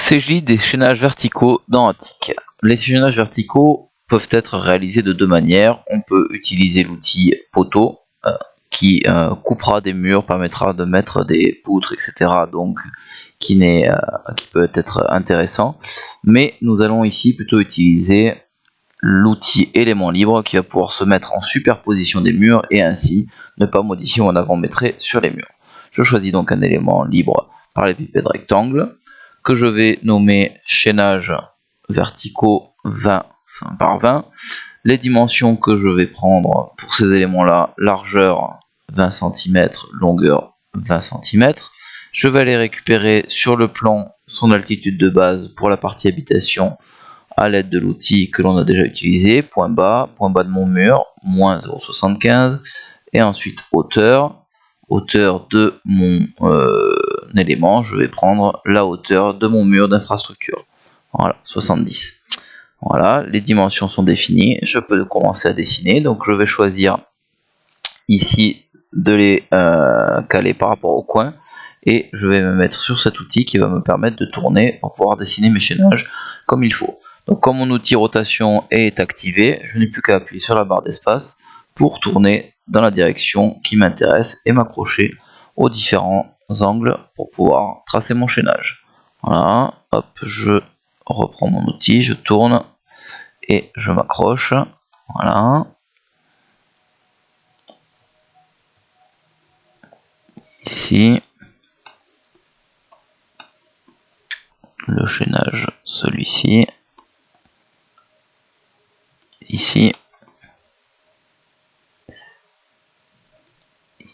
CJ des chaînages verticaux dans Attic. Les chaînages verticaux peuvent être réalisés de deux manières. On peut utiliser l'outil poteau qui coupera des murs, permettra de mettre des poutres, etc. Donc qui peut être intéressant. Mais nous allons ici plutôt utiliser l'outil élément libre qui va pouvoir se mettre en superposition des murs et ainsi ne pas modifier mon avant-métré sur les murs. Je choisis donc un élément libre par les pipettes rectangle que je vais nommer chaînage verticaux 20 par 20. Les dimensions que je vais prendre pour ces éléments là, largeur 20 cm, longueur 20 cm. Je vais aller récupérer sur le plan son altitude de base pour la partie habitation à l'aide de l'outil que l'on a déjà utilisé, point bas de mon mur, moins 0,75, et ensuite hauteur de mon élément, je vais prendre la hauteur de mon mur d'infrastructure, voilà, 70. Voilà, les dimensions sont définies, je peux commencer à dessiner, donc je vais choisir ici de les caler par rapport au coin, et je vais me mettre sur cet outil qui va me permettre de tourner pour pouvoir dessiner mes chaînages comme il faut. Donc comme mon outil rotation est activé, je n'ai plus qu'à appuyer sur la barre d'espace pour tourner dans la direction qui m'intéresse et m'accrocher aux différents angles pour pouvoir tracer mon chaînage. Voilà, hop, je reprends mon outil, je tourne et je m'accroche. Voilà. Ici. Le chaînage, celui-ci. Ici.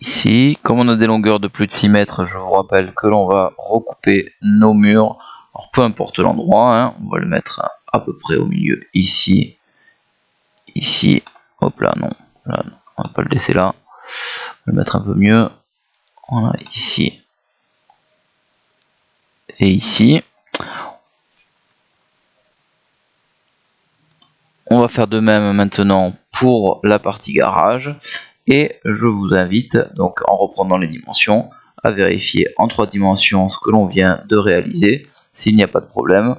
Ici, comme on a des longueurs de plus de 6 mètres, je vous rappelle que l'on va recouper nos murs. Alors peu importe l'endroit, hein, on va le mettre à peu près au milieu, ici, ici, hop là, non, là, non, on va pas le laisser là, on va le mettre un peu mieux, voilà, ici, et ici. On va faire de même maintenant pour la partie garage. Et je vous invite, donc en reprenant les dimensions, à vérifier en 3 dimensions ce que l'on vient de réaliser. S'il n'y a pas de problème,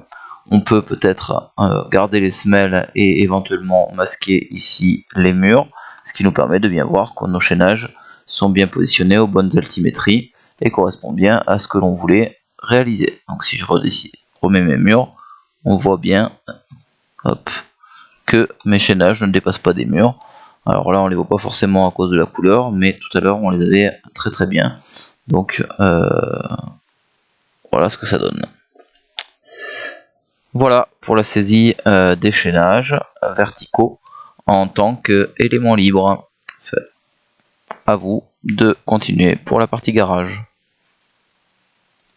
on peut peut-être garder les semelles et éventuellement masquer ici les murs, ce qui nous permet de bien voir que nos chaînages sont bien positionnés aux bonnes altimétries et correspondent bien à ce que l'on voulait réaliser. Donc si je remets mes murs, on voit bien, hop, que mes chaînages ne dépassent pas des murs. Alors là on les voit pas forcément à cause de la couleur, mais tout à l'heure on les avait très bien. Donc voilà ce que ça donne. Voilà pour la saisie des chaînages verticaux en tant qu'élément libre. À vous de continuer pour la partie garage.